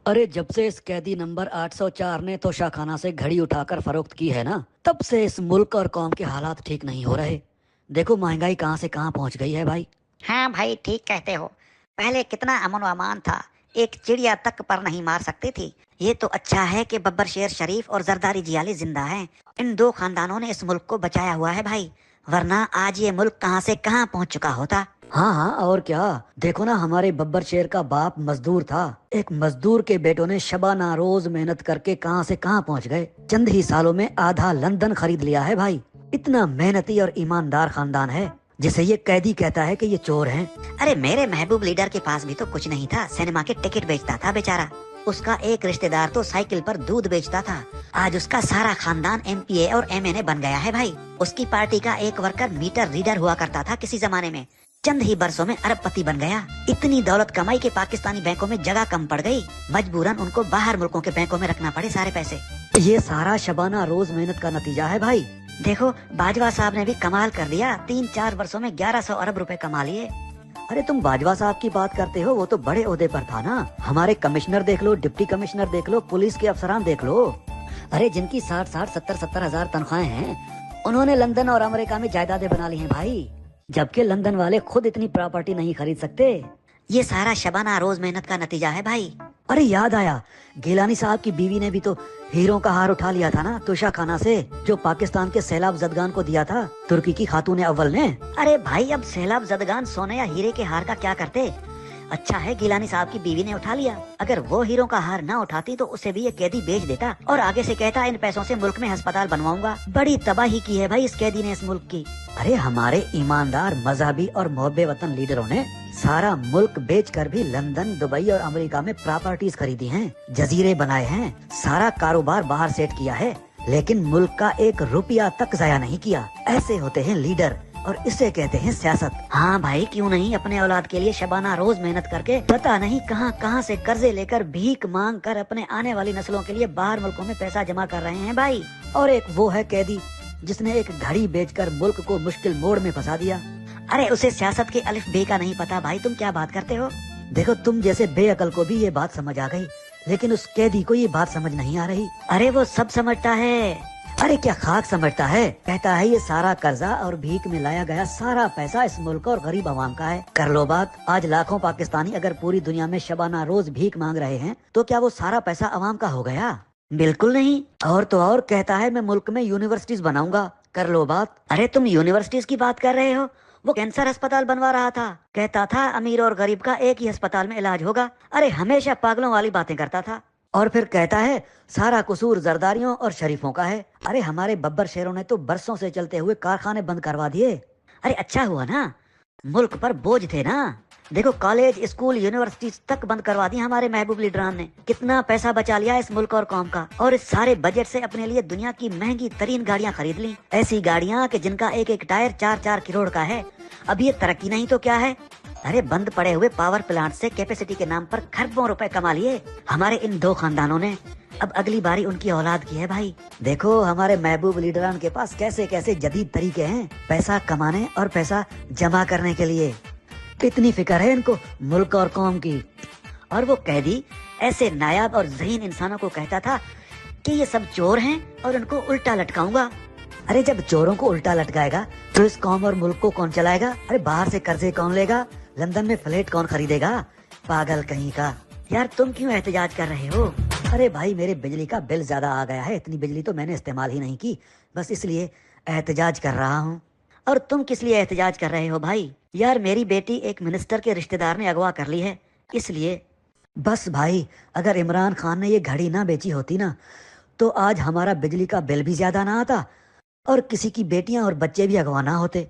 अरे जब से इस कैदी नंबर 804 ने तोशाखाना से घड़ी उठाकर फरोख्त की है ना, तब से इस मुल्क और कौम के हालात ठीक नहीं हो रहे। देखो महंगाई कहाँ से कहाँ पहुंच गई है भाई। हाँ भाई, ठीक कहते हो। पहले कितना अमन व अमान था, एक चिड़िया तक पर नहीं मार सकती थी। ये तो अच्छा है कि बब्बर शेर शरीफ और जरदारी जियाली जिंदा हैं। इन दो खानदानों ने इस मुल्क को बचाया हुआ है भाई, वरना आज ये मुल्क कहाँ से कहाँ पहुंच चुका होता। हाँ हाँ, और क्या। देखो ना, हमारे बब्बर शेर का बाप मजदूर था। एक मजदूर के बेटों ने शबाना रोज मेहनत करके कहाँ से कहाँ पहुंच गए। चंद ही सालों में आधा लंदन खरीद लिया है भाई। इतना मेहनती और ईमानदार खानदान है, जिसे ये कैदी कहता है कि ये चोर हैं। अरे मेरे महबूब लीडर के पास भी तो कुछ नहीं था, सिनेमा के टिकट बेचता था बेचारा। उसका एक रिश्तेदार तो साइकिल पर दूध बेचता था। आज उसका सारा खानदान एमपीए और एमएनए बन गया है भाई। उसकी पार्टी का एक वर्कर मीटर रीडर हुआ करता था किसी जमाने में, चंद ही बरसों में अरबपति बन गया। इतनी दौलत कमाई के पाकिस्तानी बैंकों में जगह कम पड़ गई, मजबूरन उनको बाहर मुल्कों के बैंकों में रखना पड़े सारे पैसे। ये सारा शबाना रोज मेहनत का नतीजा है भाई। देखो बाजवा साहब ने भी कमाल कर दिया, 3-4 वर्षों में 1100 अरब रुपए कमा लिए। अरे तुम बाजवा साहब की बात करते हो, वो तो बड़े ओहदे पर था ना। हमारे कमिश्नर देख लो, डिप्टी कमिश्नर देख लो, पुलिस के अफसरान देख लो। अरे जिनकी 60-60, 70-70 हजार तनख्वाहें हैं, उन्होंने लंदन और अमेरिका में जायदादें बना ली हैं भाई, जबकि लंदन वाले खुद इतनी प्रॉपर्टी नहीं खरीद सकते। ये सारा शबाना रोज मेहनत का नतीजा है भाई। अरे याद आया, गिलानी साहब की बीवी ने भी तो हीरों का हार उठा लिया था ना तोशाखाना से, जो पाकिस्तान के सैलाब जदगान को दिया था तुर्की की खातून अव्वल ने। अरे भाई, अब सैलाब जदगान सोने या हीरे के हार का क्या करते। अच्छा है गिलानी साहब की बीवी ने उठा लिया, अगर वो हीरो का हार ना उठाती तो उसे भी ये कैदी बेच देता और आगे से कहता इन पैसों से मुल्क में अस्पताल बनवाऊंगा। बड़ी तबाही की है भाई इस कैदी ने इस मुल्क की। अरे हमारे ईमानदार मजहबी और मोहब्बे वतन लीडरों ने सारा मुल्क बेचकर भी लंदन, दुबई और अमेरिका में प्रॉपर्टीज खरीदी हैं, जजीरे बनाए हैं, सारा कारोबार बाहर सेट किया है, लेकिन मुल्क का एक रुपया तक जाया नहीं किया। ऐसे होते हैं लीडर, और इसे कहते हैं सियासत। हाँ भाई, क्यों नहीं। अपने औलाद के लिए शबाना रोज मेहनत करके पता नहीं कहाँ कहाँ से कर्जे लेकर भीख मांग कर अपने आने वाली नस्लों के लिए बाहर मुल्कों में पैसा जमा कर रहे हैं भाई। और एक वो है कैदी जिसने एक घड़ी बेचकर मुल्क को मुश्किल मोड़ में फंसा दिया। अरे उसे सियासत के अलिफ बे का नहीं पता भाई, तुम क्या बात करते हो। देखो तुम जैसे बेअकल को भी ये बात समझ आ गई, लेकिन उस कैदी को ये बात समझ नहीं आ रही। अरे वो सब समझता है। अरे क्या खाक समझता है, कहता है ये सारा कर्जा और भीख में लाया गया सारा पैसा इस मुल्क और गरीब आवाम का है। कर लो बात, आज लाखों पाकिस्तानी अगर पूरी दुनिया में शबाना रोज भीख मांग रहे हैं, तो क्या वो सारा पैसा आवाम का हो गया? बिल्कुल नहीं। और तो और कहता है मैं मुल्क में यूनिवर्सिटीज बनाऊंगा। कर लो बात। अरे तुम यूनिवर्सिटीज की बात कर रहे हो, वो कैंसर अस्पताल बनवा रहा था। कहता था अमीर और गरीब का एक ही अस्पताल में इलाज होगा। अरे हमेशा पागलों वाली बातें करता था। और फिर कहता है सारा कसूर जरदारियों और शरीफों का है। अरे हमारे बब्बर शेरों ने तो बरसों से चलते हुए कारखाने बंद करवा दिए। अरे अच्छा हुआ ना, मुल्क पर बोझ थे ना। देखो कॉलेज, स्कूल, यूनिवर्सिटी तक बंद करवा दी हमारे महबूब लीडरान ने। कितना पैसा बचा लिया इस मुल्क और कौम का, और इस सारे बजट से अपने लिए दुनिया की महंगी तरीन गाड़ियां खरीद ली। ऐसी गाड़ियां कि जिनका एक एक टायर 4-4 करोड़ का है। अब ये तरक्की नहीं तो क्या है। अरे बंद पड़े हुए पावर प्लांट से कैपेसिटी के नाम पर खरबों रुपए कमा लिए हमारे इन दो खानदानों ने। अब अगली बारी उनकी औलाद की है भाई। देखो हमारे महबूब लीडरान के पास कैसे कैसे जदीद तरीके हैं पैसा कमाने और पैसा जमा करने के लिए। इतनी फिक्र है इनको मुल्क और कौम की। और वो कैदी ऐसे नायाब और ज़हीन इंसानों को कहता था कि ये सब चोर हैं और उनको उल्टा लटकाऊंगा। अरे जब चोरों को उल्टा लटकाएगा तो इस कौम और मुल्क को कौन चलाएगा? अरे बाहर से कर्जे कौन लेगा? लंदन में फ्लैट कौन खरीदेगा? पागल कहीं का। यार तुम क्यों एहतजाज कर रहे हो? अरे भाई मेरे बिजली का बिल ज्यादा आ गया है, इतनी बिजली तो मैंने इस्तेमाल ही नहीं की, बस इसलिए एहतजाज कर रहा हूँ। और तुम किस लिए एहतजाज कर रहे हो भाई? यार मेरी बेटी एक मिनिस्टर के रिश्तेदार ने अगवा कर ली है, इसलिए। बस भाई, अगर इमरान खान ने ये घड़ी ना बेची होती ना, तो आज हमारा बिजली का बिल भी ज्यादा ना आता और किसी की बेटियां और बच्चे भी अगवा ना होते।